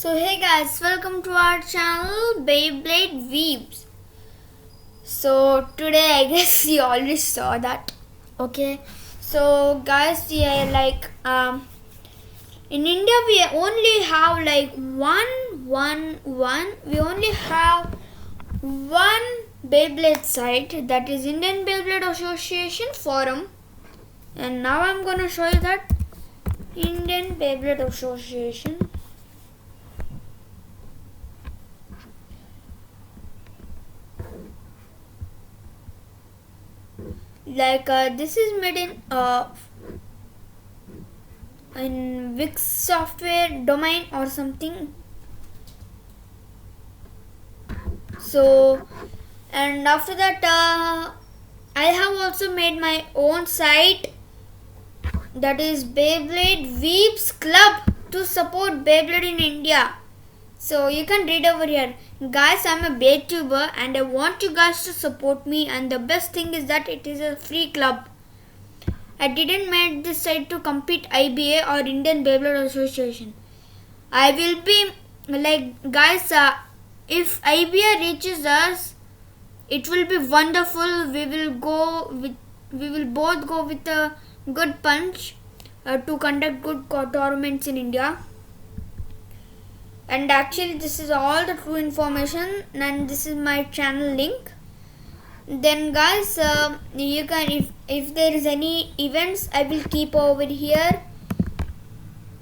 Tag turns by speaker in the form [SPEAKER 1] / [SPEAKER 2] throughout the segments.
[SPEAKER 1] So hey guys, welcome to our channel Beyblade Weebs. So today I guess you already saw that. Okay. So guys, in India we only have like we only have one Beyblade site, that is Indian Beyblade Association Forum. And now I'm gonna show you that Indian Beyblade Association. This is made in Wix software domain or something. So, and after that, I have also made my own site, that is Beyblade Weebs Club, to support Beyblade in India. So you can read over here. Guys, I'm a Beytuber and I want you guys to support me, and the best thing is that it is a free club. I didn't make this site to compete IBA or Indian Beyblade Association. I will be guys, if IBA reaches us, it will be wonderful. We will both go with a good punch to conduct good tournaments in India. And actually this is all the true information, and this is my channel link. Then guys, you can, if there is any events, I will keep over here.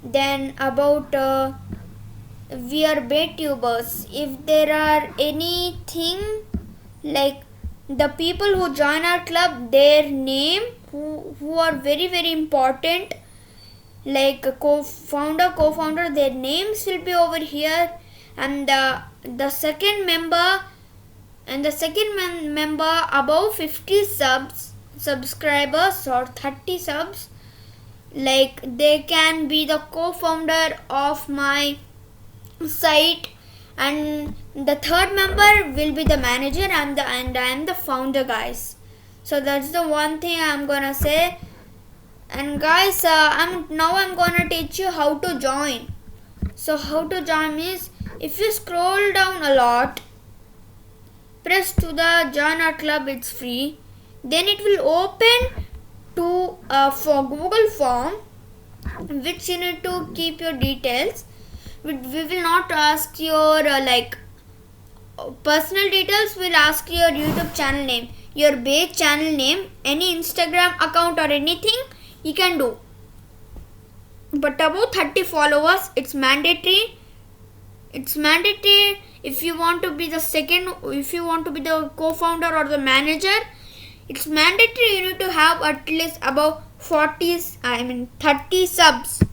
[SPEAKER 1] Then about we are Beytubers, if there are anything like the people who join our club, their name, who are very very important, like co-founder, their names will be over here. And the second member above 50 subscribers or 30 subs, like they can be the co-founder of my site. And the third member will be the manager, and I am the founder, guys. So that's the one thing I'm gonna say. And guys, I'm gonna teach you how to join. So how to join is, if you scroll down a lot, press to the join our club, it's free. Then it will open to for Google form, which you need to keep your details. We will not ask your personal details. We'll ask your YouTube channel name, your base channel name, any Instagram account or anything you can do. But above 30 followers, it's mandatory. It's mandatory if you want to be the co-founder or the manager. It's mandatory you need to have at least above 30 subs.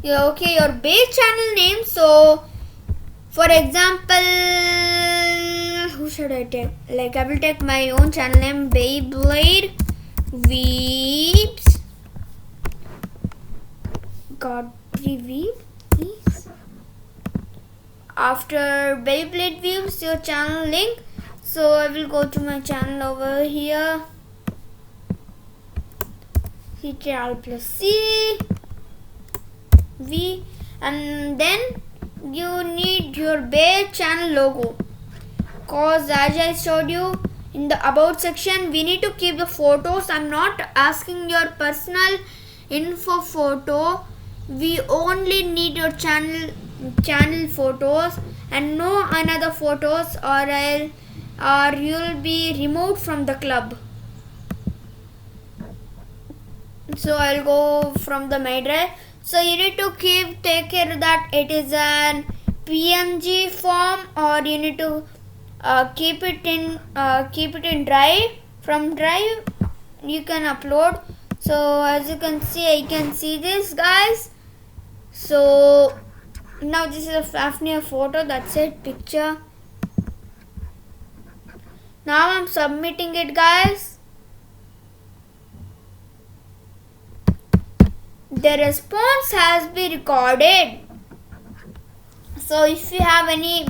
[SPEAKER 1] Okay, your base channel name. So for example, who should I take? I will take my own channel name, Beyblade Weebs. Godfrey Weebs. After Beyblade Weebs, your channel link. So I will go to my channel over here. Ctrl plus C V, and then you need your base channel logo, cause as I showed you in the about section, we need to keep the photos. I'm not asking your personal info photo. We only need your channel photos and no another photos, or you'll be removed from the club. So I'll go from the my drive. So you need to take care that it is an PNG form, or you need to keep it in drive. From drive you can upload. So as you can see, I can see this, guys. So now this is a Fafnir photo, that's it, picture. Now I'm submitting it, guys. The response has been recorded. So if you have any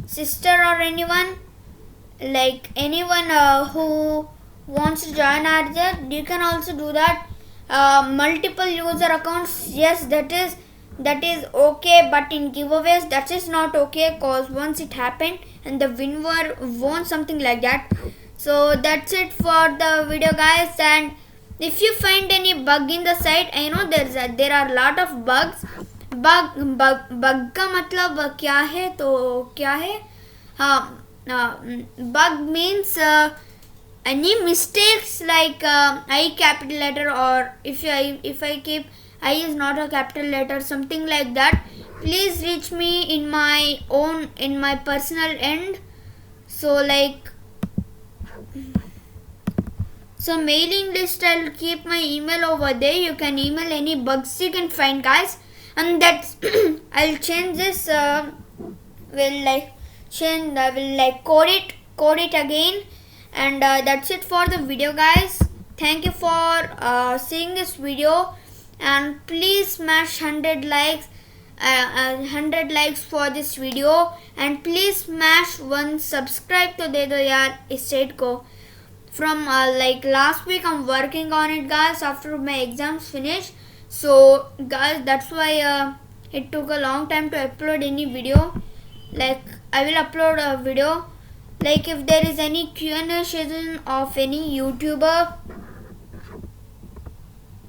[SPEAKER 1] sister or anyone who wants to join RJ, you can also do that. Multiple user accounts, yes, that is that is okay, but in giveaways that is not okay, cause once it happened and the winner won something like that. So that's it for the video, guys. And if you find any bug in the site, I know there are a lot of bugs. Bug का मतलब क्या है, तो क्या है, हाँ, bug means any mistakes like I capital letter, or if I keep I is not a capital letter, something like that, please reach me in my personal end. So mailing list, I'll keep my email over there. You can email any bugs you can find, guys. And that's I'll change this, I will code it again. And that's it for the video, guys. Thank you for seeing this video, and please smash 100 likes, 100 likes for this video, and please smash one subscribe to De Do Yaar Estate Ko. From last week I'm working on it, guys, after my exams finish. So guys, that's why it took a long time to upload any video. I will upload a video, if there is any Q&A session of any YouTuber,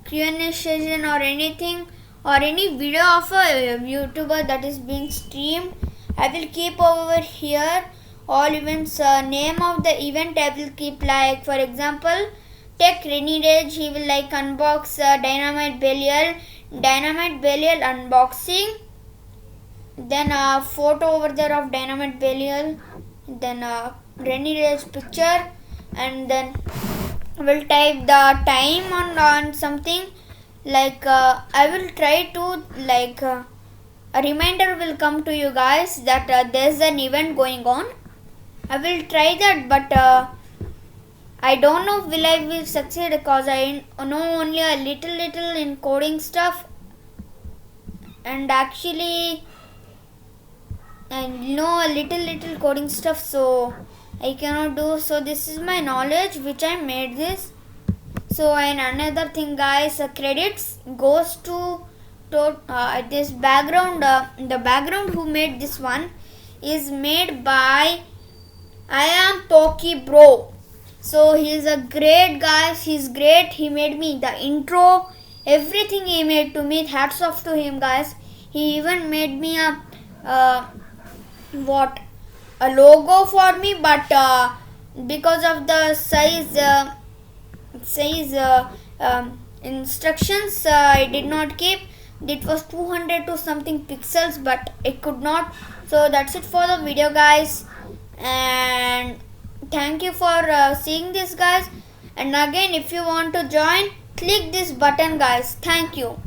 [SPEAKER 1] Q&A session or anything, or any video of a YouTuber that is being streamed, I will keep over here all events. Name of the event I will keep, for example, Tech Rainy Rage, he will unbox Dynamite Belial unboxing, then a photo over there of Dynamite Belial, then Rainy Rage picture, and then will type the time on something, I will try to a reminder will come to you guys that there's an event going on. I will try that, but I don't know will succeed, because I know only a little in coding stuff, and actually I know a little coding stuff, so I cannot do. So this is my knowledge which I made this. So, and another thing, guys, credits goes to this background. The background who made this one is made by I am Poki Bro. So he is a great guy. He's great. He made me the intro, everything he made to me. Hats off to him, guys. He even made me a logo for me, but because of the size instructions, I did not keep. It was 200 to something pixels, but it could not. So that's it for the video, guys, and thank you for seeing this, guys. And again, if you want to join, click this button, guys. Thank you.